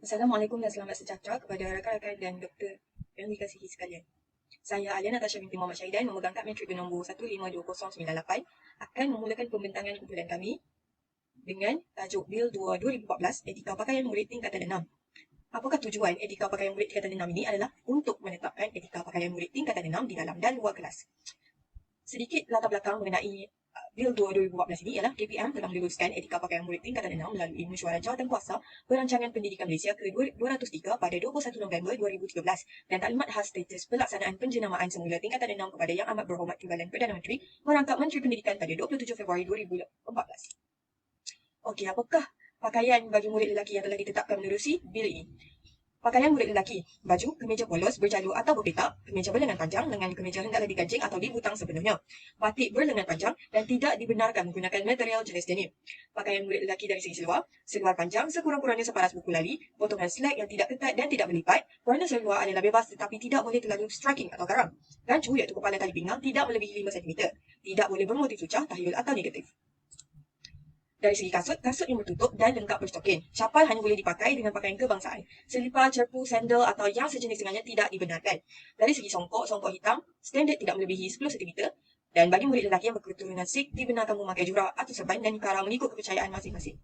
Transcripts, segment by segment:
Assalamualaikum dan selamat sejahtera kepada rakan-rakan dan doktor yang dikasihi sekalian. Saya Alia Natasha binti Muhammad Syahidan memegang kad metrik bernombor 152098 akan memulakan pembintangan kumpulan kami dengan tajuk Bil 2 2014 Etika Pakaian Murid Tingkatan 6. Apakah tujuan etika pakaian murid tingkatan 6 ini adalah untuk menetapkan etika pakaian murid tingkatan 6 di dalam dan luar kelas. Sedikit latar belakang mengenai Bil 2 2014 ini ialah KPM telah meluluskan etika pakaian murid tingkatan 6 melalui mesyuarat jawatankuasa Perancangan Pendidikan Malaysia ke-203 pada 21 November 2013 dan taklimat khas status pelaksanaan penjenamaan semula tingkatan 6 kepada Yang Amat Berhormat Timbalan Perdana Menteri merangkap Menteri Pendidikan pada 27 Februari 2014. Okey, apakah pakaian bagi murid lelaki yang telah ditetapkan menerusi bil ini? Pakaian murid lelaki, baju, kemeja polos, berjalur atau berpetak, kemeja berlengan panjang dengan kemeja hendaklah dikancing atau dibutang sepenuhnya, batik berlengan panjang dan tidak dibenarkan menggunakan material jenis denim. Pakaian murid lelaki dari segi seluar, seluar panjang sekurang-kurangnya separas buku lali, potongan slack yang tidak ketat dan tidak berlipat, warna seluar adalah bebas tetapi tidak boleh terlalu striking atau karam. Gancu iaitu kepala tali pinggang tidak melebihi 5 cm, tidak boleh bermotif lucah, tahyul atau negatif. Dari segi kasut, kasut yang bertutup dan lengkap berstokin. Capal hanya boleh dipakai dengan pakaian kebangsaan. Selipar, cerpu, sandal atau yang sejenis dengannya tidak dibenarkan. Dari segi songkok hitam, standard tidak melebihi 10 cm. Dan bagi murid lelaki yang berketurunan Sikh, dibenarkan memakai jurah atau serban dan karang mengikut kepercayaan masing-masing.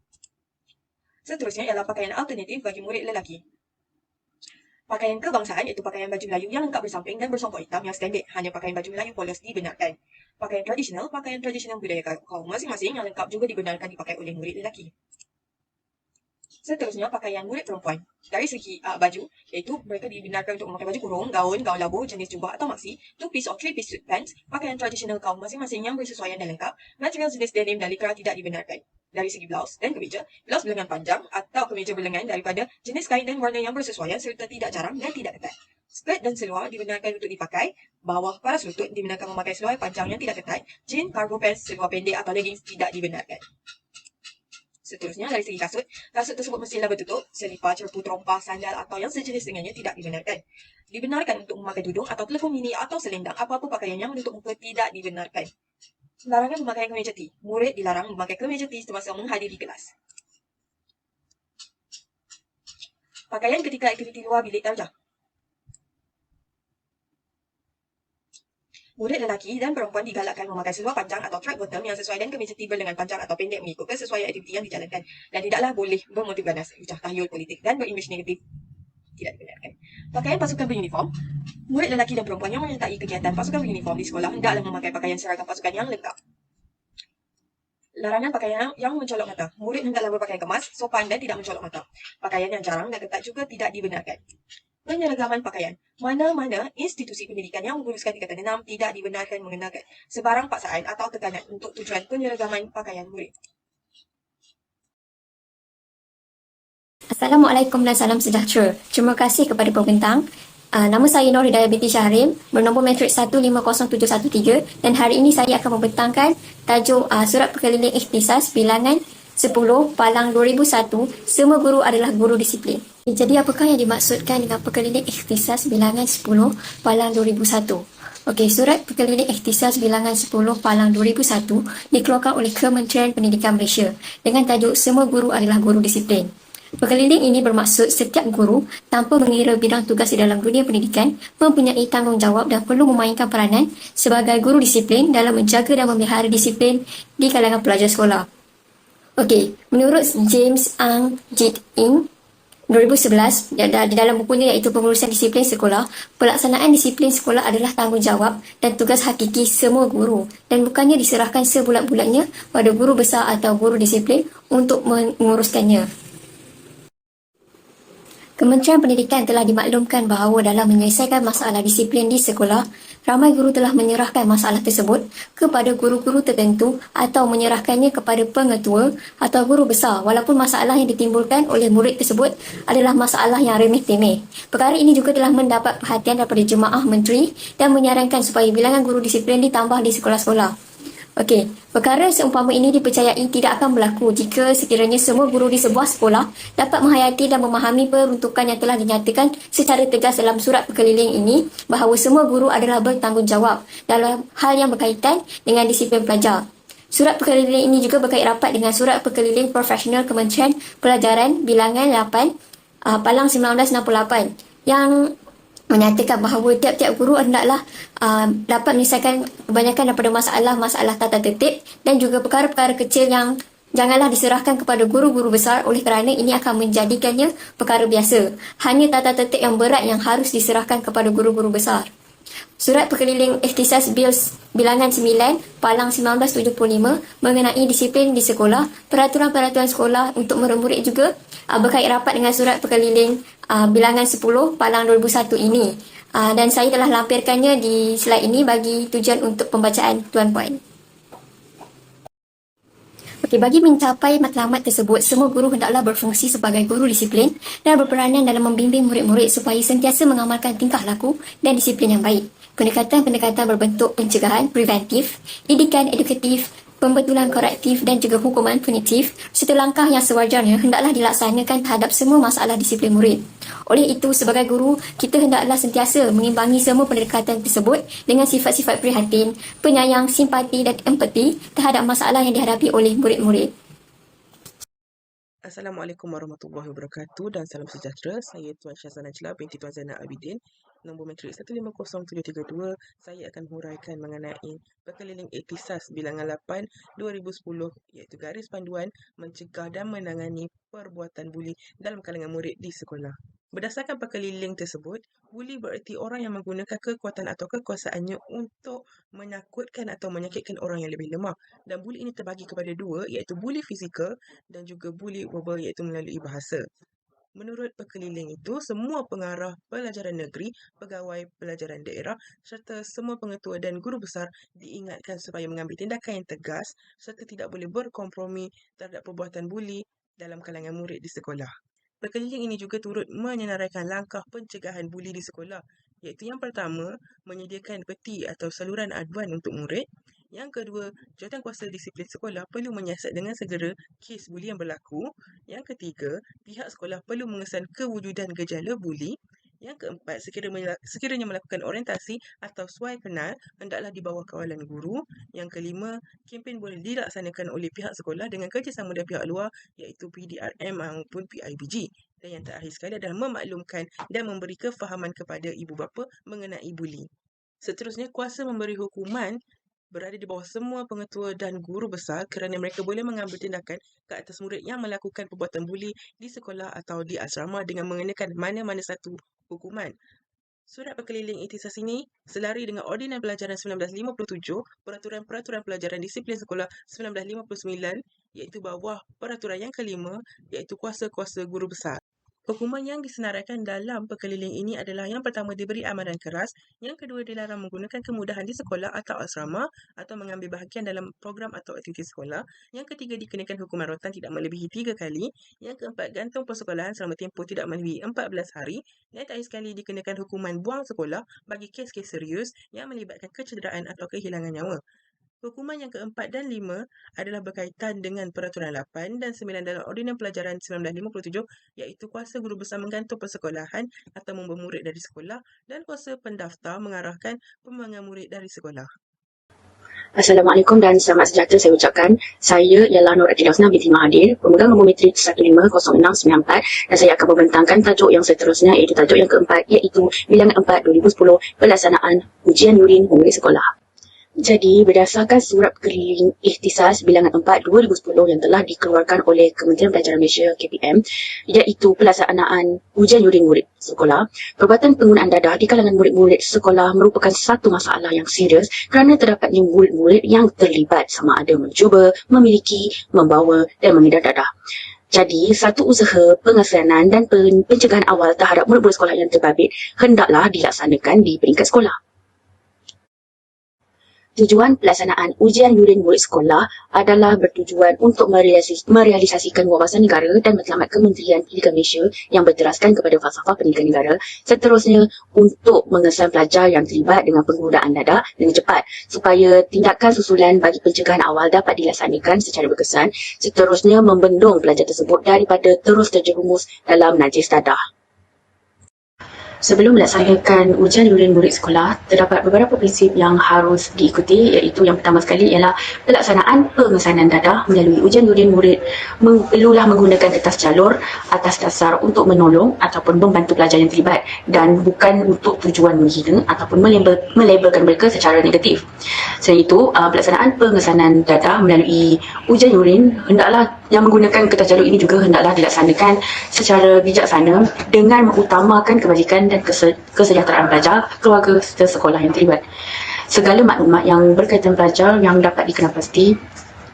Seterusnya ialah pakaian alternatif bagi murid lelaki. Pakaian kebangsaan iaitu pakaian baju Melayu yang lengkap bersamping dan bersongkok hitam yang standard. Hanya pakaian baju Melayu polos dibenarkan. Pakaian tradisional budaya kaum masing-masing yang lengkap juga dibenarkan dipakai oleh murid lelaki. Seterusnya, pakaian murid perempuan. Dari segi baju, iaitu mereka dibenarkan untuk memakai baju kurung, gaun labu, jenis jubah atau maxi, two-piece or three-piece suit pants, pakaian tradisional kaum masing-masing yang bersesuaian dan lengkap, material jenis denim dan likra tidak dibenarkan. Dari segi blouse dan kemeja, blouse berlengan panjang atau kemeja berlengan daripada jenis kain dan warna yang bersesuaian serta tidak jarang dan tidak ketat. Skirt dan seluar dibenarkan untuk dipakai, bawah paras lutut dibenarkan memakai seluar panjang yang tidak ketat, jeans, cargo pants, seluar pendek atau leggings tidak dibenarkan. Seterusnya, dari segi kasut tersebut mestilah bertutup, selipar, cerpu, terompah, sandal atau yang sejenis dengannya tidak dibenarkan. Dibenarkan untuk memakai tudung atau telefon mini atau selendang, apa-apa pakaian yang menutup muka tidak dibenarkan. Larangan memakai kemeja T. Murid dilarang memakai kemeja T semasa menghadiri kelas. Pakaian ketika aktiviti luar bilik darjah. Murid lelaki dan perempuan digalakkan memakai seluar panjang atau track bottom yang sesuai dan kemeja T berlengan panjang atau pendek mengikut kesesuaian aktiviti yang dijalankan dan tidaklah boleh bermotif ganas, ucap tahyul politik dan berimej negatif. Tidak dibenarkan. Pakaian pasukan beruniform. Murid lelaki dan perempuan yang menyertai kegiatan pasukan beruniform di sekolah hendaklah memakai pakaian seragam pasukan yang lengkap. Larangan pakaian yang mencolok mata. Murid hendaklah berpakaian kemas, sopan dan tidak mencolok mata. Pakaian yang jarang dan ketat juga tidak dibenarkan. Penyeragaman pakaian. Mana-mana institusi pendidikan yang meluluskan tingkatan 6 tidak dibenarkan mengenakan sebarang paksaan atau tekanan untuk tujuan penyeragaman pakaian murid. Assalamualaikum dan salam sejahtera. Terima kasih kepada pembentang. Nama saya Nur Hidayah binti Syahrim, bernombor metrik 150713 dan hari ini saya akan membentangkan tajuk Surat Perkeliling Ikhtisas bilangan 10 Palang 2001, semua guru adalah guru disiplin. Jadi apakah yang dimaksudkan dengan Perkeliling Ikhtisas bilangan 10 Palang 2001? Okey, Surat Perkeliling Ikhtisas bilangan 10 Palang 2001 dikeluarkan oleh Kementerian Pendidikan Malaysia dengan tajuk Semua Guru adalah Guru Disiplin. Perkeliling ini bermaksud setiap guru, tanpa mengira bidang tugas di dalam dunia pendidikan, mempunyai tanggungjawab dan perlu memainkan peranan sebagai guru disiplin dalam menjaga dan memelihara disiplin di kalangan pelajar sekolah. Okey, menurut James Ang Jit Ing 2011, di dalam bukunya iaitu Pengurusan Disiplin Sekolah, pelaksanaan disiplin sekolah adalah tanggungjawab dan tugas hakiki semua guru dan bukannya diserahkan sebulat-bulatnya pada guru besar atau guru disiplin untuk menguruskannya. Kementerian Pendidikan telah dimaklumkan bahawa dalam menyelesaikan masalah disiplin di sekolah, ramai guru telah menyerahkan masalah tersebut kepada guru-guru tertentu atau menyerahkannya kepada pengetua atau guru besar walaupun masalah yang ditimbulkan oleh murid tersebut adalah masalah yang remeh-temeh. Perkara ini juga telah mendapat perhatian daripada jemaah menteri dan menyarankan supaya bilangan guru disiplin ditambah di sekolah-sekolah. Okey, perkara seumpama ini dipercayai tidak akan berlaku jika sekiranya semua guru di sebuah sekolah dapat menghayati dan memahami peruntukan yang telah dinyatakan secara tegas dalam surat perkeliling ini bahawa semua guru adalah bertanggungjawab dalam hal yang berkaitan dengan disiplin pelajar. Surat perkeliling ini juga berkait rapat dengan Surat Perkeliling Profesional Kementerian Pelajaran Bilangan 8 Palang 1968 yang menyatakan bahawa tiap-tiap guru hendaklah dapat menyelesaikan kebanyakan daripada masalah-masalah tata tertib dan juga perkara-perkara kecil yang janganlah diserahkan kepada guru-guru besar oleh kerana ini akan menjadikannya perkara biasa. Hanya tata tertib yang berat yang harus diserahkan kepada guru-guru besar. Surat Perkeliling Ikhtisas Bil Bilangan 9 Palang 1975 mengenai disiplin di sekolah, peraturan-peraturan sekolah untuk murid-murid juga berkait rapat dengan Surat Perkeliling Bilangan 10 Palang 2001 ini. Dan saya telah lampirkannya di slide ini bagi tujuan untuk pembacaan tuan-puan. Bagi mencapai matlamat tersebut, semua guru hendaklah berfungsi sebagai guru disiplin dan berperanan dalam membimbing murid-murid supaya sentiasa mengamalkan tingkah laku dan disiplin yang baik. Pendekatan-pendekatan berbentuk pencegahan, preventif, didikan edukatif, pembetulan korektif dan juga hukuman punitif serta langkah yang sewajarnya hendaklah dilaksanakan terhadap semua masalah disiplin murid. Oleh itu, sebagai guru, kita hendaklah sentiasa mengimbangi semua pendekatan tersebut dengan sifat-sifat prihatin, penyayang, simpati dan empati terhadap masalah yang dihadapi oleh murid-murid. Assalamualaikum warahmatullahi wabarakatuh dan salam sejahtera. Saya Tuan Syazana Najlah binti Tuan Zainal Abidin. Nombor matrik 150732. Saya akan huraikan mengenai Perkeliling Ikhtisas Bilangan 8 2010 iaitu garis panduan mencegah dan menangani perbuatan buli dalam kalangan murid di sekolah. Berdasarkan perkeliling tersebut, buli bererti orang yang menggunakan kekuatan atau kekuasaannya untuk menakutkan atau menyakitkan orang yang lebih lemah. Dan buli ini terbagi kepada dua, iaitu buli fizikal dan juga buli verbal, iaitu melalui bahasa. Menurut perkeliling itu, semua pengarah pelajaran negeri, pegawai pelajaran daerah serta semua pengetua dan guru besar diingatkan supaya mengambil tindakan yang tegas serta tidak boleh berkompromi terhadap perbuatan buli dalam kalangan murid di sekolah. Perkeliling ini juga turut menyenaraikan langkah pencegahan buli di sekolah, iaitu yang pertama, menyediakan peti atau saluran aduan untuk murid. Yang kedua, jawatankuasa disiplin sekolah perlu menyiasat dengan segera kes buli yang berlaku. Yang ketiga, pihak sekolah perlu mengesan kewujudan gejala buli. Yang keempat, sekiranya melakukan orientasi atau swai kenal, hendaklah di bawah kawalan guru. Yang kelima, kempen boleh dilaksanakan oleh pihak sekolah dengan kerjasama dengan pihak luar, iaitu PDRM maupun PIBG. Dan yang terakhir sekali adalah memaklumkan dan memberi kefahaman kepada ibu bapa mengenai buli. Seterusnya, kuasa memberi hukuman berada di bawah semua pengetua dan guru besar kerana mereka boleh mengambil tindakan ke atas murid yang melakukan perbuatan buli di sekolah atau di asrama dengan mengenakan mana-mana satu hukuman. Surat Perkeliling Ikhtisas ini selari dengan Ordinan Pelajaran 1957, Peraturan-Peraturan Pelajaran Disiplin Sekolah 1959, iaitu bawah peraturan yang kelima, iaitu kuasa-kuasa guru besar. Hukuman yang disenaraikan dalam perkeliling ini adalah yang pertama diberi amaran keras, yang kedua dilarang menggunakan kemudahan di sekolah atau asrama atau mengambil bahagian dalam program atau aktiviti sekolah, yang ketiga dikenakan hukuman rotan tidak melebihi 3 kali, yang keempat gantung persekolahan selama tempoh tidak melebihi 14 hari, dan terakhir sekali dikenakan hukuman buang sekolah bagi kes-kes serius yang melibatkan kecederaan atau kehilangan nyawa. Hukuman yang keempat dan lima adalah berkaitan dengan Peraturan 8 dan 9 dalam Ordinan Pelajaran 1957, iaitu kuasa guru besar menggantung persekolahan atau membawa murid dari sekolah dan kuasa pendaftar mengarahkan pembuangan murid dari sekolah. Assalamualaikum dan selamat sejahtera saya ucapkan. Saya ialah Nur Atidah Husna binti Mahathir, pemegang nombor matrik 150694 dan saya akan membentangkan tajuk yang seterusnya iaitu tajuk yang keempat iaitu Bilangan 4 2010 Pelaksanaan Ujian Yurin Murid Sekolah. Jadi, berdasarkan Surat Perkeliling Ikhtisas Bilangan 4 2010 yang telah dikeluarkan oleh Kementerian Pelajaran Malaysia KPM, iaitu pelaksanaan ujian yurin murid sekolah, perbuatan penggunaan dadah di kalangan murid-murid sekolah merupakan satu masalah yang serius kerana terdapatnya murid-murid yang terlibat sama ada mencuba, memiliki, membawa dan mengedar dadah. Jadi, satu usaha pengesanan dan pencegahan awal terhadap murid-murid sekolah yang terbabit hendaklah dilaksanakan di peringkat sekolah. Tujuan pelaksanaan ujian yurin murid sekolah adalah bertujuan untuk merealisasikan wawasan negara dan matlamat Kementerian Pendidikan Malaysia yang berteraskan kepada falsafah pendidikan negara. Seterusnya, untuk mengesan pelajar yang terlibat dengan penggunaan dadah dengan cepat supaya tindakan susulan bagi pencegahan awal dapat dilaksanakan secara berkesan. Seterusnya, membendung pelajar tersebut daripada terus terjerumus dalam najis dadah. Sebelum melaksanakan ujian yurin murid sekolah, terdapat beberapa prinsip yang harus diikuti, iaitu yang pertama sekali ialah pelaksanaan pengesanan dadah melalui ujian yurin murid perlulah menggunakan kertas jalur atas dasar untuk menolong ataupun membantu pelajar yang terlibat dan bukan untuk tujuan menghina ataupun melabelkan mereka secara negatif. Selain itu, pelaksanaan pengesanan dadah melalui ujian yurin hendaklah yang menggunakan kertas jalur ini juga hendaklah dilaksanakan secara bijaksana dengan mengutamakan kebajikan dan kesejahteraan pelajar, keluarga serta sekolah yang terlibat. Segala maklumat yang berkaitan pelajar yang dapat dikenal pasti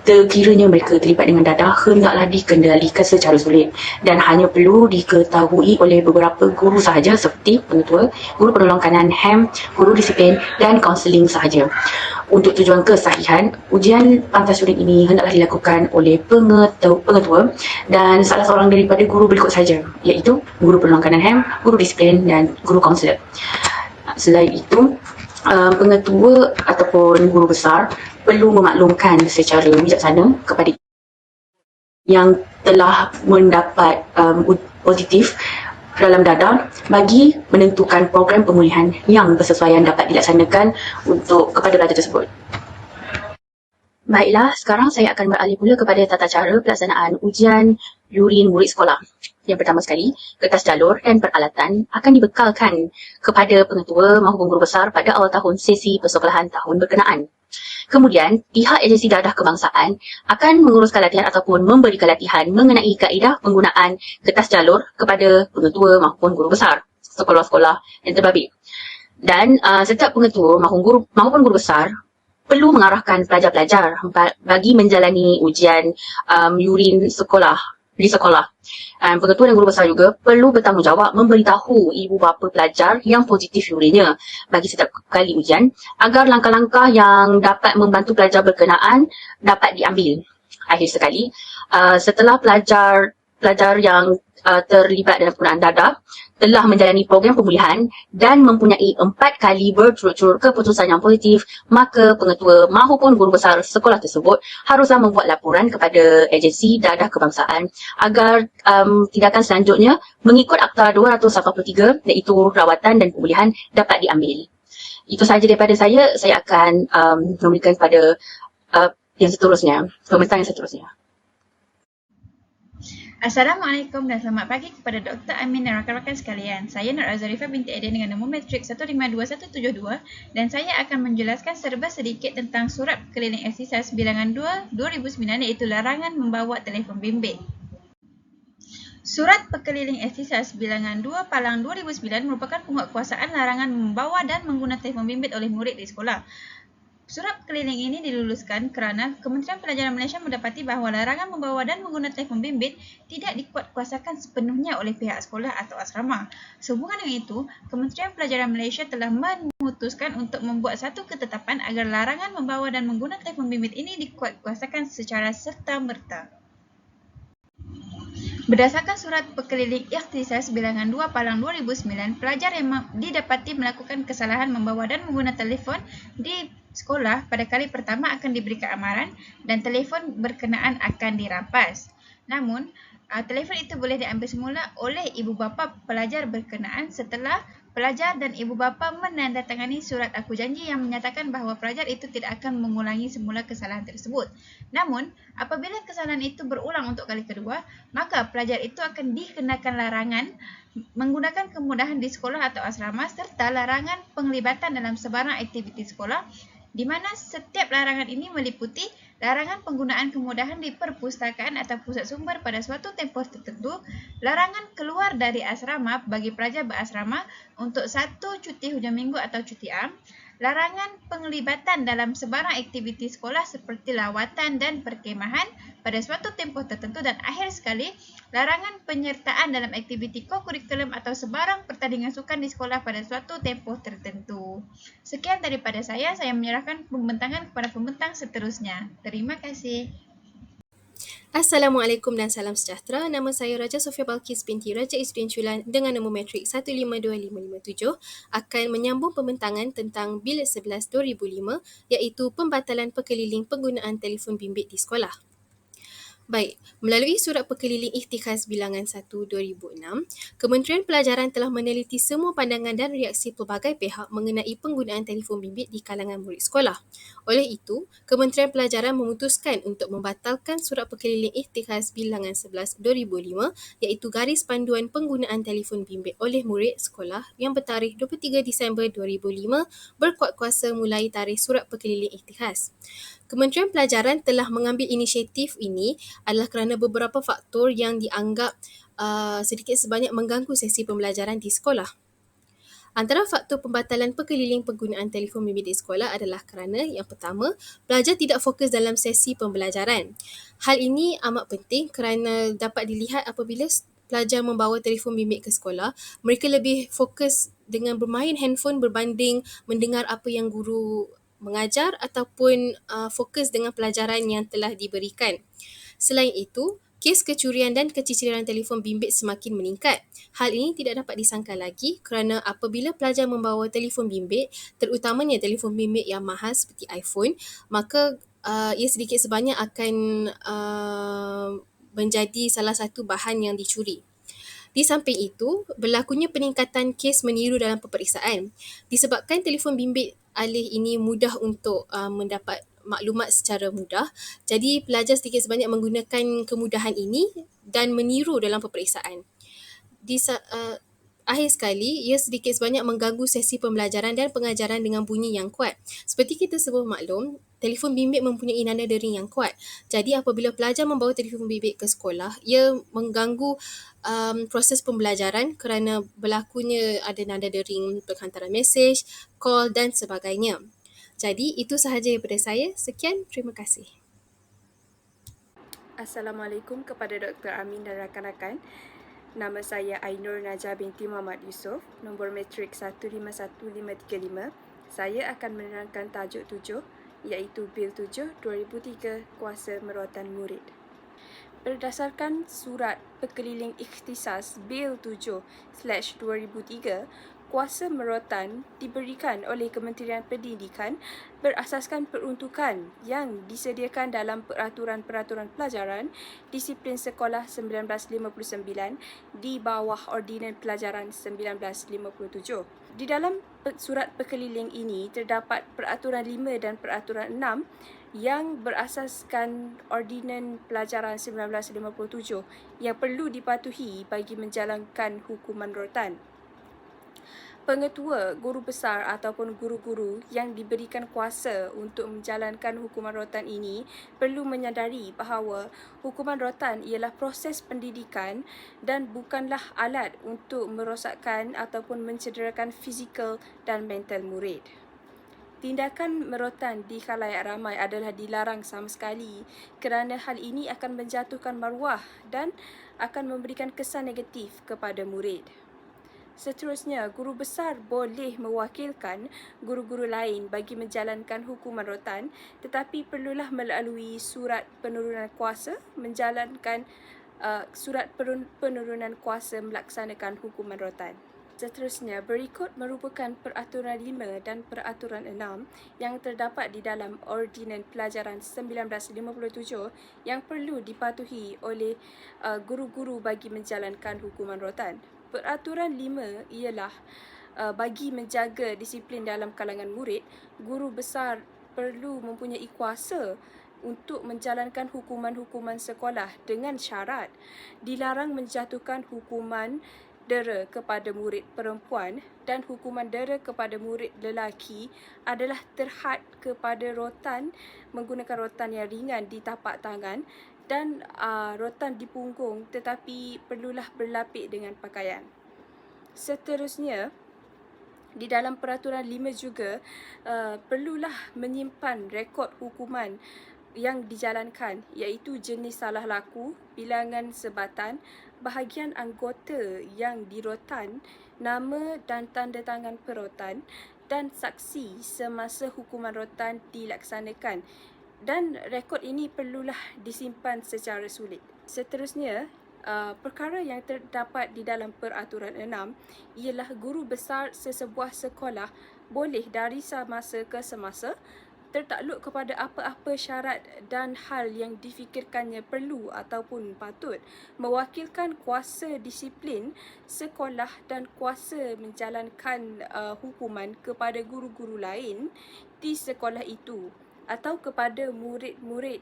sekiranya mereka terlibat dengan dadah hendaklah dikendalikan secara sulit dan hanya perlu diketahui oleh beberapa guru sahaja seperti pengetua, guru penolong kanan HAM, guru disiplin dan kaunseling sahaja. Untuk tujuan kesahihan, ujian pantas yurin ini hendaklah dilakukan oleh pengetua dan salah seorang daripada guru berikut sahaja, iaitu guru penolong kanan HAM, guru disiplin dan guru kaunselor. Selain itu, pengetua ataupun guru besar perlu memaklumkan secara bijaksana kepada yang telah mendapat positif dalam dadah bagi menentukan program pemulihan yang bersesuaian dapat dilaksanakan kepada pelajar tersebut. Baiklah, sekarang saya akan beralih pula kepada tata cara pelaksanaan ujian yurin murid sekolah. Yang pertama sekali, kertas jalur dan peralatan akan dibekalkan kepada pengetua maupun guru besar pada awal tahun sesi persekolahan tahun berkenaan. Kemudian, pihak agensi dadah kebangsaan akan menguruskan latihan ataupun memberikan latihan mengenai kaedah penggunaan kertas jalur kepada pengetua maupun guru besar sekolah-sekolah yang terbabit. Dan setiap pengetua maupun guru besar perlu mengarahkan pelajar-pelajar bagi menjalani ujian yurin di sekolah. Pengetua dan guru besar juga perlu bertanggungjawab memberitahu ibu bapa pelajar yang positif yurinnya bagi setiap kali ujian agar langkah-langkah yang dapat membantu pelajar berkenaan dapat diambil. Akhir sekali, setelah pelajar yang terlibat dalam penggunaan dadah telah menjalani program pemulihan dan mempunyai 4 kali berturut-turut keputusan yang positif, maka pengetua maupun guru besar sekolah tersebut haruslah membuat laporan kepada agensi dadah kebangsaan agar tindakan selanjutnya mengikut Akta 283 iaitu rawatan dan pemulihan dapat diambil. Itu sahaja daripada saya akan memberikan kepada yang seterusnya, pembentang yang seterusnya. Assalamualaikum dan selamat pagi kepada Dr. Amin dan rakan-rakan sekalian. Saya Nur Azarifah binti Aidin dengan nombor matrik 152172 dan saya akan menjelaskan serba sedikit tentang surat keliling eksisas bilangan 2 2009 iaitu larangan membawa telefon bimbit. Surat Pekeliling Eksisas bilangan 2 Palang 2009 merupakan penguatkuasaan larangan membawa dan menggunakan telefon bimbit oleh murid di sekolah. Surat keliling ini diluluskan kerana Kementerian Pelajaran Malaysia mendapati bahawa larangan membawa dan menggunakan telefon bimbit tidak dikuatkuasakan sepenuhnya oleh pihak sekolah atau asrama. Sehubungan dengan itu, Kementerian Pelajaran Malaysia telah memutuskan untuk membuat satu ketetapan agar larangan membawa dan menggunakan telefon bimbit ini dikuatkuasakan secara serta-merta. Berdasarkan Surat Pekeliling Ikhtisas bilangan 2 Palang 2009, pelajar yang didapati melakukan kesalahan membawa dan menggunakan telefon di sekolah pada kali pertama akan diberikan amaran dan telefon berkenaan akan dirampas. Namun, telefon itu boleh diambil semula oleh ibu bapa pelajar berkenaan setelah pelajar dan ibu bapa menandatangani surat aku janji yang menyatakan bahawa pelajar itu tidak akan mengulangi semula kesalahan tersebut. Namun, apabila kesalahan itu berulang untuk kali kedua, maka pelajar itu akan dikenakan larangan menggunakan kemudahan di sekolah atau asrama serta larangan penglibatan dalam sebarang aktiviti sekolah, di mana setiap larangan ini meliputi larangan penggunaan kemudahan di perpustakaan atau pusat sumber pada suatu tempoh tertentu, larangan keluar dari asrama bagi pelajar berasrama untuk 1 cuti hujung minggu atau cuti am, larangan penglibatan dalam sebarang aktiviti sekolah seperti lawatan dan perkemahan pada suatu tempoh tertentu dan akhir sekali, larangan penyertaan dalam aktiviti ko-kurikulum atau sebarang pertandingan sukan di sekolah pada suatu tempoh tertentu. Sekian daripada saya menyerahkan pembentangan kepada pembentang seterusnya. Terima kasih. Assalamualaikum dan salam sejahtera. Nama saya Raja Sofia Balkis binti Raja Isdin Chulan dengan nombor matrik 152557 akan menyambung pembentangan tentang Bil 11 2005 iaitu pembatalan pekeliling penggunaan telefon bimbit di sekolah. Baik, melalui Surat Perkeliling Ikhtikhaz Bilangan 1/2006, Kementerian Pelajaran telah meneliti semua pandangan dan reaksi pelbagai pihak mengenai penggunaan telefon bimbit di kalangan murid sekolah. Oleh itu, Kementerian Pelajaran memutuskan untuk membatalkan Surat Perkeliling Ikhtikhaz Bilangan 11/2005 iaitu Garis Panduan Penggunaan Telefon Bimbit oleh Murid Sekolah yang bertarikh 23 Disember 2005 berkuat kuasa mulai tarikh Surat Perkeliling Ikhtikhaz. Kementerian Pelajaran telah mengambil inisiatif ini adalah kerana beberapa faktor yang dianggap sedikit sebanyak mengganggu sesi pembelajaran di sekolah. Antara faktor pembatalan perkeliling penggunaan telefon bimbit di sekolah adalah kerana yang pertama, pelajar tidak fokus dalam sesi pembelajaran. Hal ini amat penting kerana dapat dilihat apabila pelajar membawa telefon bimbit ke sekolah, mereka lebih fokus dengan bermain handphone berbanding mendengar apa yang guru mengajar ataupun fokus dengan pelajaran yang telah diberikan. Selain itu, kes kecurian dan keciciran telefon bimbit semakin meningkat. Hal ini tidak dapat disangkal lagi kerana apabila pelajar membawa telefon bimbit, terutamanya telefon bimbit yang mahal seperti iPhone, maka ia sedikit sebanyak akan menjadi salah satu bahan yang dicuri. Di samping itu, berlakunya peningkatan kes meniru dalam peperiksaan. Disebabkan telefon bimbit alih ini mudah untuk mendapat maklumat secara mudah, jadi pelajar sedikit sebanyak menggunakan kemudahan ini dan meniru dalam peperiksaan. Akhir sekali, ia sedikit sebanyak mengganggu sesi pembelajaran dan pengajaran dengan bunyi yang kuat. Seperti kita semua maklum, telefon bimbit mempunyai nada dering yang kuat. Jadi apabila pelajar membawa telefon bimbit ke sekolah, ia mengganggu proses pembelajaran kerana berlakunya ada nada dering penghantaran mesej, call dan sebagainya. Jadi itu sahaja daripada saya. Sekian, terima kasih. Assalamualaikum kepada Dr. Amin dan rakan-rakan. Nama saya Ainur Najah binti Muhammad Yusof, nombor matrik 151535. Saya akan menerangkan tajuk 7 iaitu Bil 7 2003 Kuasa Merawatan Murid. Berdasarkan Surat Perkeliling Ikhtisas Bil 7/2003, kuasa merawatan diberikan oleh Kementerian Pendidikan berasaskan peruntukan yang disediakan dalam Peraturan-Peraturan Pelajaran Disiplin Sekolah 1959 di bawah Ordinan Pelajaran 1957. Di dalam surat perkeliling ini terdapat Peraturan 5 dan Peraturan 6 yang berasaskan Ordinan Pelajaran 1957 yang perlu dipatuhi bagi menjalankan hukuman rotan. Pengetua, guru besar ataupun guru-guru yang diberikan kuasa untuk menjalankan hukuman rotan ini perlu menyadari bahawa hukuman rotan ialah proses pendidikan dan bukanlah alat untuk merosakkan ataupun mencederakan fizikal dan mental murid. Tindakan merotan di khalayak ramai adalah dilarang sama sekali kerana hal ini akan menjatuhkan maruah dan akan memberikan kesan negatif kepada murid. Seterusnya, guru besar boleh mewakilkan guru-guru lain bagi menjalankan hukuman rotan, tetapi perlulah melalui surat penurunan kuasa menjalankan surat penurunan kuasa melaksanakan hukuman rotan. Seterusnya, berikut merupakan Peraturan 5 dan Peraturan 6 yang terdapat di dalam Ordinan Pelajaran 1957 yang perlu dipatuhi oleh guru-guru bagi menjalankan hukuman rotan. Peraturan 5 ialah bagi menjaga disiplin dalam kalangan murid, guru besar perlu mempunyai kuasa untuk menjalankan hukuman-hukuman sekolah dengan syarat dilarang menjatuhkan hukuman dera kepada murid perempuan dan hukuman dera kepada murid lelaki adalah terhad kepada rotan menggunakan rotan yang ringan di tapak tangan dan rotan di punggung tetapi perlulah berlapik dengan pakaian. Seterusnya, di dalam Peraturan 5 juga perlulah menyimpan rekod hukuman yang dijalankan iaitu jenis salah laku, bilangan sebatan, bahagian anggota yang dirotan, nama dan tanda tangan perotan dan saksi semasa hukuman rotan dilaksanakan. Dan rekod ini perlulah disimpan secara sulit. Seterusnya, perkara yang terdapat di dalam Peraturan 6 ialah guru besar sesebuah sekolah boleh dari semasa ke semasa tertakluk kepada apa-apa syarat dan hal yang difikirkannya perlu ataupun patut mewakilkan kuasa disiplin sekolah dan kuasa menjalankan hukuman kepada guru-guru lain di sekolah itu atau kepada murid-murid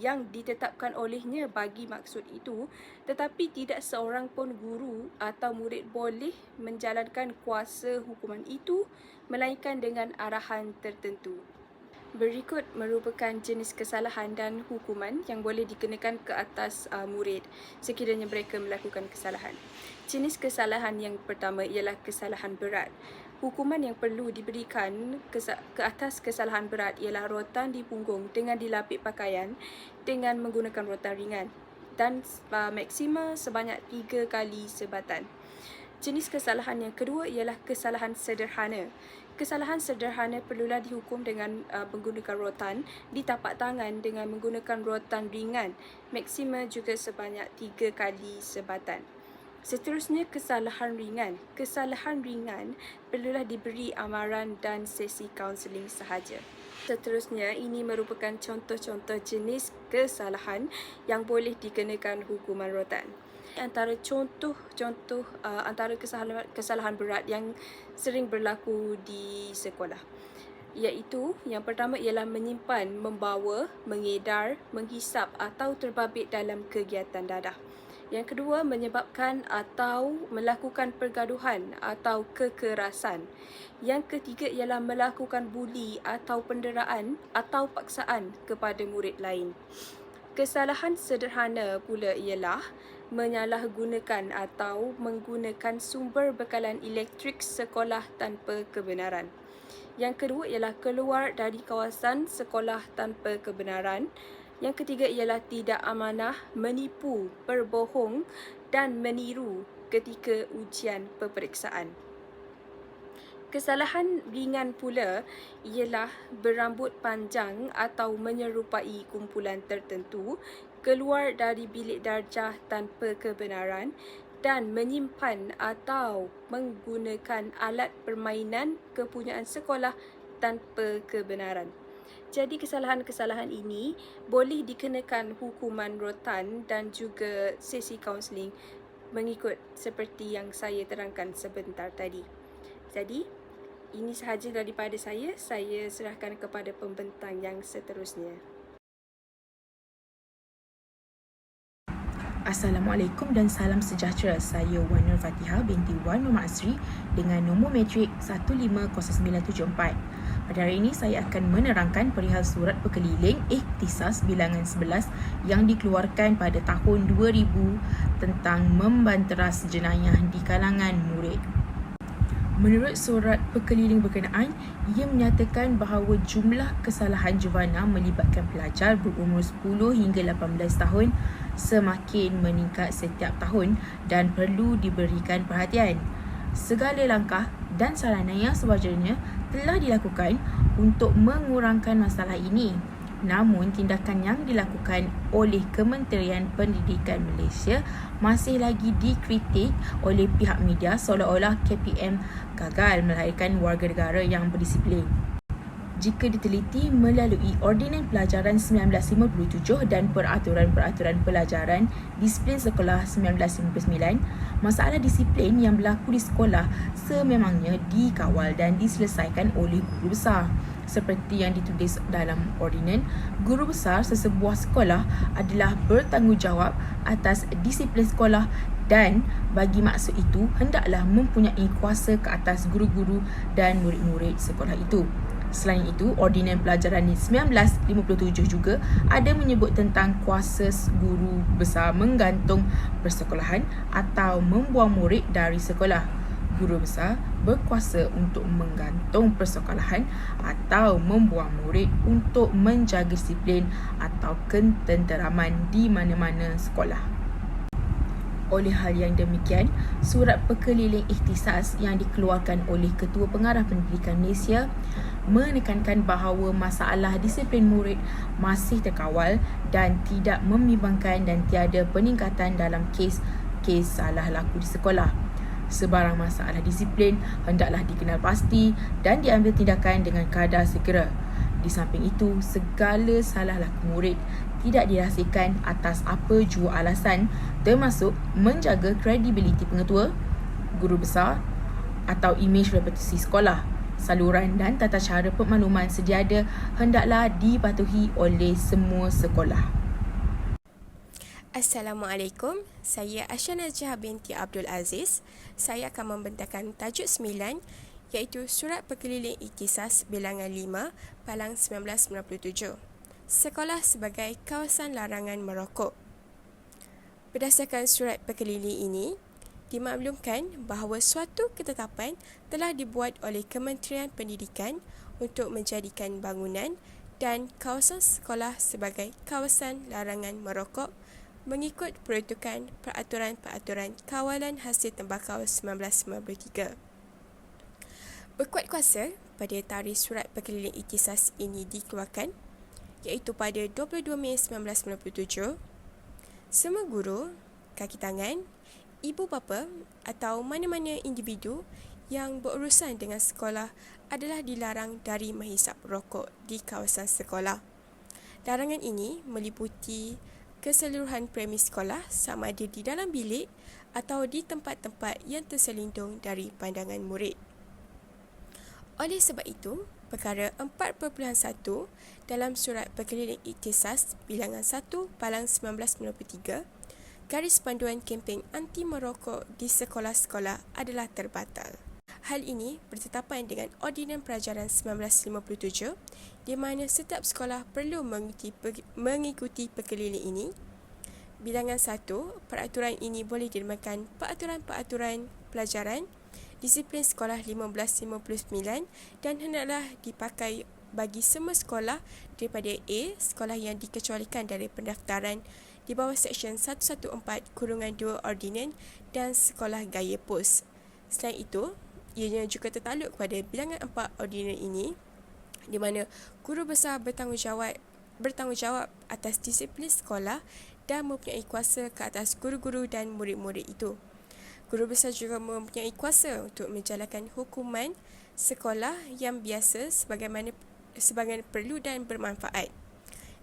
yang ditetapkan olehnya bagi maksud itu, tetapi tidak seorang pun guru atau murid boleh menjalankan kuasa hukuman itu melainkan dengan arahan tertentu. Berikut merupakan jenis kesalahan dan hukuman yang boleh dikenakan ke atas murid sekiranya mereka melakukan kesalahan. Jenis kesalahan yang pertama ialah kesalahan berat. Hukuman yang perlu diberikan ke atas kesalahan berat ialah rotan di punggung dengan dilapik pakaian dengan menggunakan rotan ringan dan maksima sebanyak 3 kali sebatan. Jenis kesalahan yang kedua ialah kesalahan sederhana. Kesalahan sederhana perlulah dihukum dengan menggunakan rotan di tapak tangan dengan menggunakan rotan ringan, maksima juga sebanyak 3 kali sebatan. Seterusnya, kesalahan ringan. Kesalahan ringan perlulah diberi amaran dan sesi kaunseling sahaja. Seterusnya, ini merupakan contoh-contoh jenis kesalahan yang boleh dikenakan hukuman rotan. Antara contoh-contoh antara kesalahan berat yang sering berlaku di sekolah, iaitu yang pertama ialah menyimpan, membawa, mengedar, menghisap atau terbabit dalam kegiatan dadah. Yang kedua, menyebabkan atau melakukan pergaduhan atau kekerasan. Yang ketiga ialah melakukan buli atau penderaan atau paksaan kepada murid lain. Kesalahan sederhana pula ialah menyalahgunakan atau menggunakan sumber bekalan elektrik sekolah tanpa kebenaran. Yang kedua ialah keluar dari kawasan sekolah tanpa kebenaran. Yang ketiga ialah tidak amanah, menipu, berbohong dan meniru ketika ujian peperiksaan. Kesalahan ringan pula ialah berambut panjang atau menyerupai kumpulan tertentu, keluar dari bilik darjah tanpa kebenaran dan menyimpan atau menggunakan alat permainan kepunyaan sekolah tanpa kebenaran. Jadi kesalahan-kesalahan ini boleh dikenakan hukuman rotan dan juga sesi kaunseling mengikut seperti yang saya terangkan sebentar tadi. Jadi, ini sahaja daripada saya. Saya serahkan kepada pembentang yang seterusnya. Assalamualaikum dan salam sejahtera. Saya Wan Nur Fatihah binti Wan Muhammad Asri dengan nombor matrik 150974. Pada hari ini saya akan menerangkan perihal surat berkeliling Ikhtisas bilangan 11 yang dikeluarkan pada tahun 2000 tentang membanteras jenayah di kalangan murid. Menurut surat berkeliling berkenaan, ia menyatakan bahawa jumlah kesalahan jevana melibatkan pelajar berumur 10 hingga 18 tahun semakin meningkat setiap tahun dan perlu diberikan perhatian. Segala langkah dan sarana yang sewajarnya telah dilakukan untuk mengurangkan masalah ini. Namun, tindakan yang dilakukan oleh Kementerian Pendidikan Malaysia masih lagi dikritik oleh pihak media seolah-olah KPM gagal melahirkan warga negara yang berdisiplin. Jika diteliti melalui Ordinan Pelajaran 1957 dan Peraturan-Peraturan Pelajaran Disiplin Sekolah 1959, masalah disiplin yang berlaku di sekolah sememangnya dikawal dan diselesaikan oleh guru besar. Seperti yang ditulis dalam ordinan, guru besar sesebuah sekolah adalah bertanggungjawab atas disiplin sekolah dan bagi maksud itu hendaklah mempunyai kuasa ke atas guru-guru dan murid-murid sekolah itu. Selain itu, Ordinan Pelajaran 1957 juga ada menyebut tentang kuasa guru besar menggantung persekolahan atau membuang murid dari sekolah. Guru besar berkuasa untuk menggantung persekolahan atau membuang murid untuk menjaga disiplin atau ketenteraman di mana-mana sekolah. Oleh hal yang demikian, surat berkeliling ikhtisas yang dikeluarkan oleh Ketua Pengarah Pendidikan Malaysia menekankan bahawa masalah disiplin murid masih terkawal dan tidak membimbangkan dan tiada peningkatan dalam kes salah laku di sekolah. Sebarang masalah disiplin hendaklah dikenal pasti dan diambil tindakan dengan kadar segera. Di samping itu, segala salah laku murid tidak dirahsiakan atas apa jua alasan, termasuk menjaga kredibiliti pengetua, guru besar atau imej reputasi sekolah. Saluran dan tata cara pemakluman sediada hendaklah dipatuhi oleh semua sekolah. Assalamualaikum, saya Asya Najah binti Abdul Aziz. Saya akan membentangkan tajuk 9 iaitu Surat Perkeliling Ikhtisas bilangan 5 Palang 1997. Sekolah sebagai kawasan larangan merokok. Berdasarkan surat perkeliling ini, dimaklumkan bahawa suatu ketetapan telah dibuat oleh Kementerian Pendidikan untuk menjadikan bangunan dan kawasan sekolah sebagai kawasan larangan merokok mengikut peruntukan Peraturan-Peraturan Kawalan Hasil Tembakau 1993. Berkuat kuasa pada tarikh surat perkeliling ikhtisas ini dikeluarkan iaitu pada 22 Mei 1997, semua guru, kaki tangan, ibu bapa atau mana-mana individu yang berurusan dengan sekolah adalah dilarang dari menghisap rokok di kawasan sekolah. Larangan ini meliputi keseluruhan premis sekolah sama ada di dalam bilik atau di tempat-tempat yang terselindung dari pandangan murid. Oleh sebab itu, perkara 4.1 dalam Surat Perkeliling Ikhtisas bilangan 1 Palang 1993, garis panduan kempen anti merokok di sekolah-sekolah adalah terbatal. Hal ini bertetapan dengan Ordinan Pelajaran 1957 di mana setiap sekolah perlu mengikuti perkeliling ini. Bilangan 1, peraturan ini boleh dinamakan Peraturan-Peraturan Pelajaran Disiplin Sekolah 1559 dan hendaklah dipakai bagi semua sekolah daripada A, sekolah yang dikecualikan dari pendaftaran di bawah Seksyen 114-2 Ordinan dan sekolah gaya pos. Selain itu, ianya juga tertakluk kepada bilangan 4 Ordinan ini di mana guru besar bertanggungjawab atas disiplin sekolah dan mempunyai kuasa ke atas guru-guru dan murid-murid itu. Guru besar juga mempunyai kuasa untuk menjalankan hukuman sekolah yang biasa sebagaimana perlu dan bermanfaat.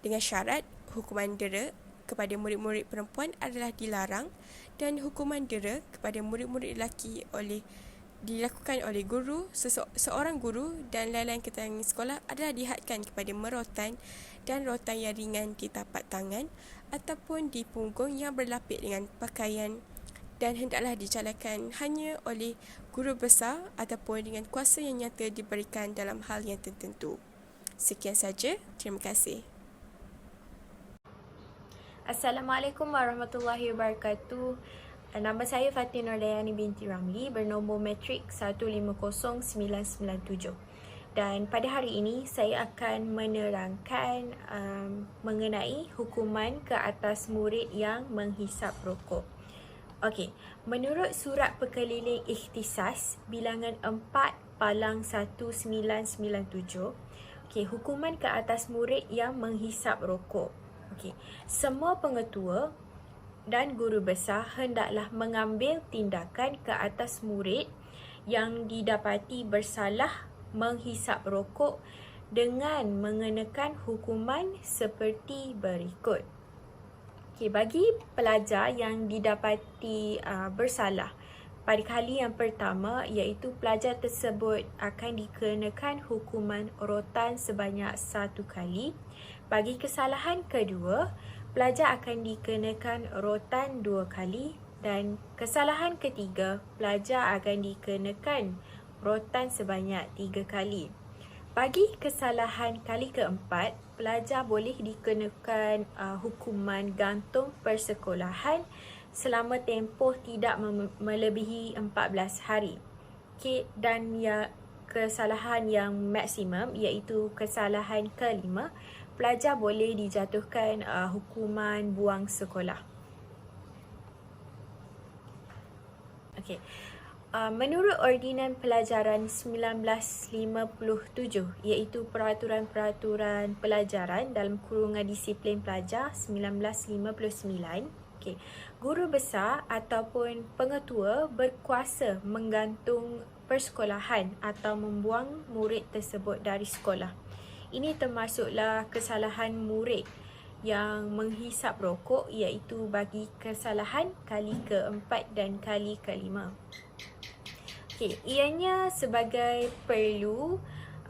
Dengan syarat, hukuman dera kepada murid-murid perempuan adalah dilarang dan hukuman dera kepada murid-murid lelaki dilakukan oleh guru, seorang guru dan lain-lain keterangan sekolah adalah dihadkan kepada merotan dan rotan yang ringan di tapak tangan ataupun di punggung yang berlapik dengan pakaian dan hendaklah dijalankan hanya oleh guru besar ataupun dengan kuasa yang nyata diberikan dalam hal yang tertentu. Sekian saja, terima kasih. Assalamualaikum warahmatullahi wabarakatuh. Nama saya Fatin Nordayani binti Ramli bernombor matrik 150997. Dan pada hari ini saya akan menerangkan mengenai hukuman ke atas murid yang menghisap rokok. Okey, menurut Surat Perkeliling Ikhtisas bilangan 4 Palang 1997, hukuman ke atas murid yang menghisap rokok. Semua pengetua dan guru besar hendaklah mengambil tindakan ke atas murid yang didapati bersalah menghisap rokok dengan mengenakan hukuman seperti berikut. Bagi pelajar yang didapati bersalah pada kali yang pertama, iaitu pelajar tersebut akan dikenakan hukuman rotan sebanyak 1 kali. Bagi kesalahan kedua, pelajar akan dikenakan rotan 2 kali dan kesalahan ketiga, pelajar akan dikenakan rotan sebanyak 3 kali. Bagi kesalahan kali keempat, pelajar boleh dikenakan hukuman gantung persekolahan selama tempoh tidak melebihi 14 hari. Dan kesalahan yang maksimum iaitu kesalahan kelima, pelajar boleh dijatuhkan hukuman buang sekolah. Menurut Ordinan Pelajaran 1957 iaitu Peraturan-Peraturan Pelajaran dalam kurungan Disiplin Pelajar 1959, guru besar ataupun pengetua berkuasa menggantung persekolahan atau membuang murid tersebut dari sekolah. Ini termasuklah kesalahan murid yang menghisap rokok, iaitu bagi kesalahan kali keempat dan kali kelima. Ianya sebagai perlu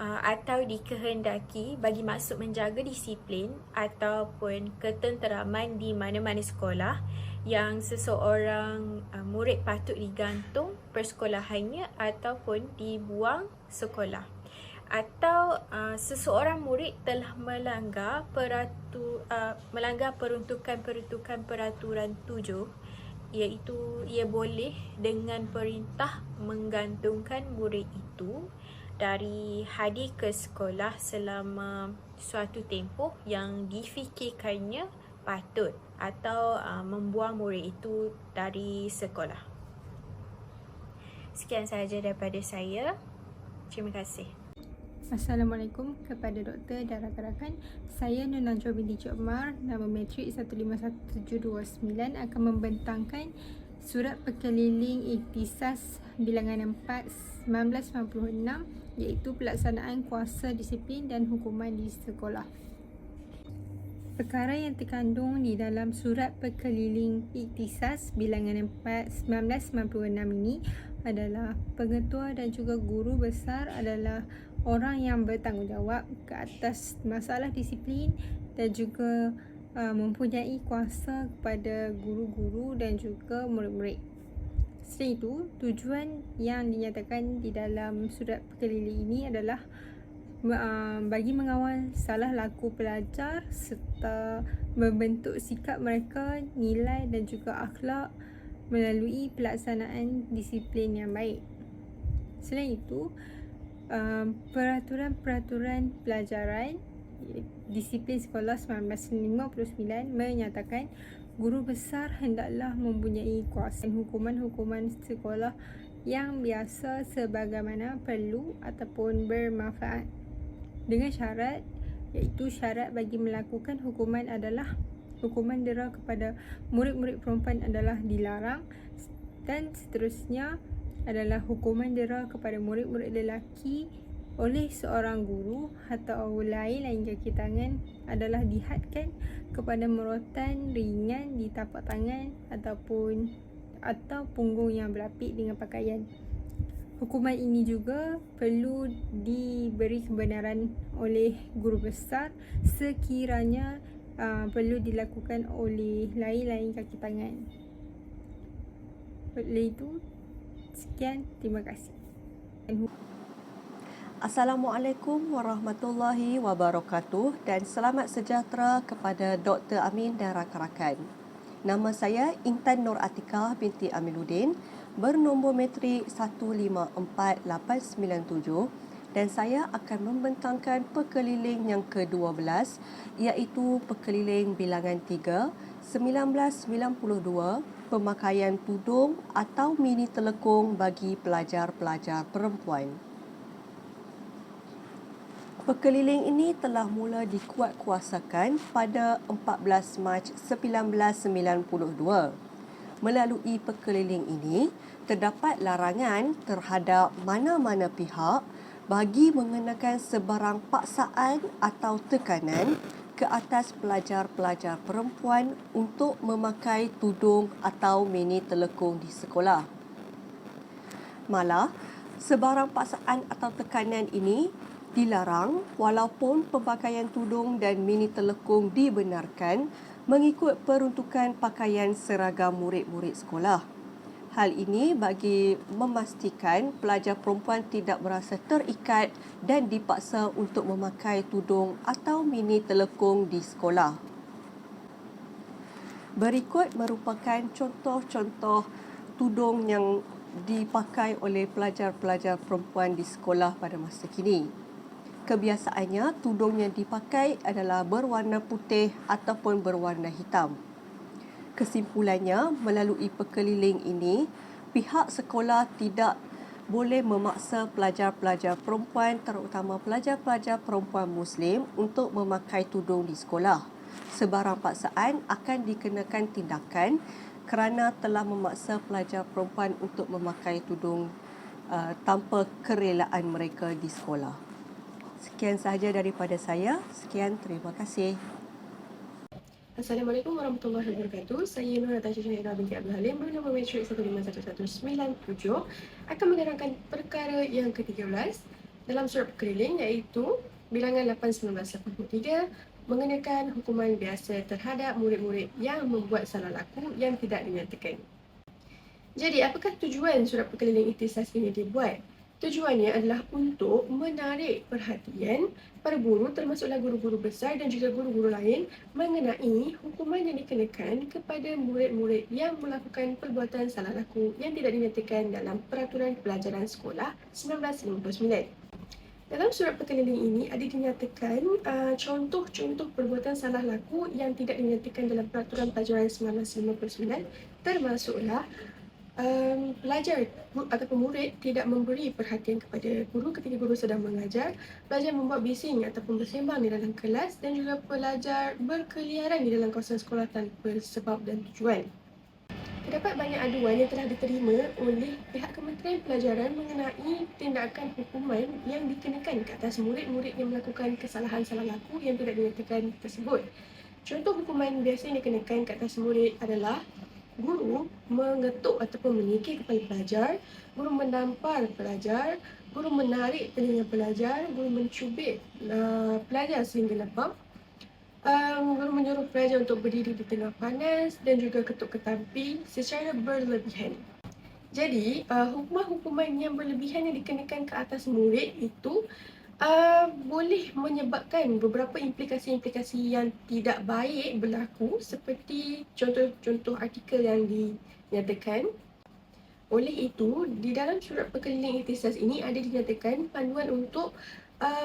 atau dikehendaki bagi maksud menjaga disiplin ataupun ketenteraman di mana-mana sekolah yang seseorang murid patut digantung persekolahannya ataupun dibuang sekolah, atau seseorang murid telah melanggar peruntukan peraturan 7, iaitu ia boleh dengan perintah menggantungkan murid itu dari hadir ke sekolah selama suatu tempoh yang difikirkannya patut, atau membuang murid itu dari sekolah. Sekian sahaja daripada saya. Terima kasih. Assalamualaikum kepada doktor dan rakan-rakan. Saya Nur Najwa binti Cik Omar, nama matrik 151729, akan membentangkan surat perkeliling ikhtisas bilangan 4 1996, iaitu pelaksanaan kuasa disiplin dan hukuman di sekolah. Perkara yang terkandung di dalam surat perkeliling ikhtisas bilangan 4 1996 ini adalah pengetua dan juga guru besar adalah orang yang bertanggungjawab ke atas masalah disiplin dan juga mempunyai kuasa kepada guru-guru dan juga murid-murid. Selain itu, tujuan yang dinyatakan di dalam surat perkeliling ini adalah bagi mengawal salah laku pelajar serta membentuk sikap mereka, nilai dan juga akhlak melalui pelaksanaan disiplin yang baik. Selain itu, peraturan-peraturan pelajaran disiplin sekolah 1959 menyatakan guru besar hendaklah mempunyai kuasa hukuman-hukuman sekolah yang biasa sebagaimana perlu ataupun bermanfaat, dengan syarat, iaitu syarat bagi melakukan hukuman adalah hukuman dera kepada murid-murid perempuan adalah dilarang, dan seterusnya adalah hukuman dera kepada murid-murid lelaki oleh seorang guru atau lain kaki tangan adalah dihadkan kepada merotan ringan di tapak tangan atau punggung yang berlapik dengan pakaian. Hukuman ini juga perlu diberi kebenaran oleh guru besar sekiranya perlu dilakukan oleh lain kaki tangan. Oleh itu, sekian, terima kasih. Assalamualaikum warahmatullahi wabarakatuh dan selamat sejahtera kepada Dr. Amin dan rakan-rakan. Nama saya Intan Nur Atikah binti Amiluddin, bernombor matrik 154897, dan saya akan membentangkan perkeliling yang ke-12, iaitu perkeliling bilangan 3 1992, pemakaian tudung atau mini telekung bagi pelajar-pelajar perempuan. Perkeliling ini telah mula dikuatkuasakan pada 14 Mac 1992. Melalui perkeliling ini, terdapat larangan terhadap mana-mana pihak bagi mengenakan sebarang paksaan atau tekanan ke atas pelajar-pelajar perempuan untuk memakai tudung atau mini telekung di sekolah. Malah, sebarang paksaan atau tekanan ini dilarang walaupun pemakaian tudung dan mini telekung dibenarkan mengikut peruntukan pakaian seragam murid-murid sekolah. Hal ini bagi memastikan pelajar perempuan tidak merasa terikat dan dipaksa untuk memakai tudung atau mini telekung di sekolah. Berikut merupakan contoh-contoh tudung yang dipakai oleh pelajar-pelajar perempuan di sekolah pada masa kini. Kebiasaannya, tudung yang dipakai adalah berwarna putih ataupun berwarna hitam. Kesimpulannya, melalui perkeliling ini, pihak sekolah tidak boleh memaksa pelajar-pelajar perempuan, terutama pelajar-pelajar perempuan Muslim, untuk memakai tudung di sekolah. Sebarang paksaan akan dikenakan tindakan kerana telah memaksa pelajar perempuan untuk memakai tudung tanpa kerelaan mereka di sekolah. Sekian sahaja daripada saya. Sekian, terima kasih. Assalamualaikum warahmatullahi wabarakatuh. Saya Nur Natasha Syahira binti Abdul Halim bernama Matric 151197 akan menerangkan perkara yang ke-13 dalam surat perkeliling iaitu bilangan 8/1983 mengenakan hukuman biasa terhadap murid-murid yang membuat salah laku yang tidak dinyatakan. Jadi, apakah tujuan surat perkeliling ikhtisas ini dibuat? Tujuannya adalah untuk menarik perhatian para guru termasuklah guru-guru besar dan juga guru-guru lain mengenai hukuman yang dikenakan kepada murid-murid yang melakukan perbuatan salah laku yang tidak dinyatakan dalam Peraturan Pelajaran Sekolah 1959. Dalam surat perkeliling ini ada dinyatakan contoh-contoh perbuatan salah laku yang tidak dinyatakan dalam Peraturan Pelajaran 1959 termasuklah pelajar ataupun murid tidak memberi perhatian kepada guru ketika guru sedang mengajar, pelajar membuat bising ataupun bersembang di dalam kelas dan juga pelajar berkeliaran di dalam kawasan sekolah tanpa sebab dan tujuan. Terdapat banyak aduan yang telah diterima oleh pihak Kementerian Pelajaran mengenai tindakan hukuman yang dikenakan ke atas murid-murid yang melakukan kesalahan salah laku yang tidak dinyatakan tersebut. Contoh hukuman biasa yang dikenakan ke atas murid adalah guru mengetuk ataupun menyikir kepala pelajar, guru menampar pelajar, guru menarik telinga pelajar, guru mencubit pelajar sehingga lebam, guru menyuruh pelajar untuk berdiri di tengah panas dan juga ketuk ketampi secara berlebihan. Jadi, hukuman-hukuman yang berlebihan yang dikenakan ke atas murid itu boleh menyebabkan beberapa implikasi-implikasi yang tidak baik berlaku seperti contoh-contoh artikel yang dinyatakan. Oleh itu, di dalam surat perkeliling ikhtisas ini ada dinyatakan panduan untuk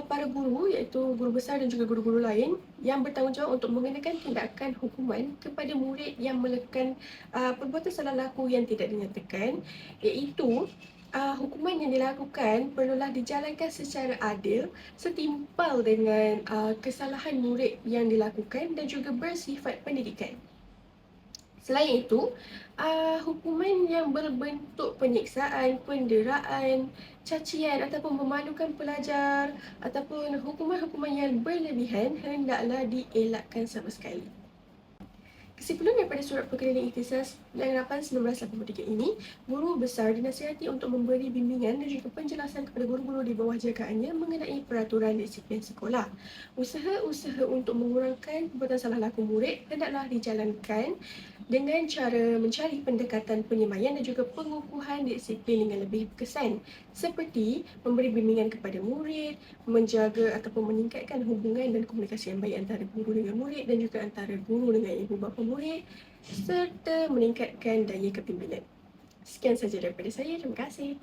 para guru iaitu guru besar dan juga guru-guru lain yang bertanggungjawab untuk mengenakan tindakan hukuman kepada murid yang melakukan perbuatan salah laku yang tidak dinyatakan, iaitu hukuman yang dilakukan perlulah dijalankan secara adil, setimpal dengan kesalahan murid yang dilakukan dan juga bersifat pendidikan. Selain itu, hukuman yang berbentuk penyiksaan, penderaan, cacian ataupun memalukan pelajar ataupun hukuman-hukuman yang berlebihan hendaklah dielakkan sama sekali. Kesimpulan daripada surat perkeliling ikhtisas bilangan 8/1983 ini, guru besar dinasihati untuk memberi bimbingan dan juga penjelasan kepada guru-guru di bawah jagaannya mengenai peraturan disiplin sekolah. Usaha-usaha untuk mengurangkan perbuatan salah laku murid hendaklah dijalankan dengan cara mencari pendekatan penyemaian dan juga pengukuhan disiplin dengan lebih berkesan, seperti memberi bimbingan kepada murid, menjaga ataupun meningkatkan hubungan dan komunikasi yang baik antara guru dengan murid dan juga antara guru dengan ibu bapa murid, serta meningkatkan daya kepimpinan. Sekian sahaja daripada saya. Terima kasih.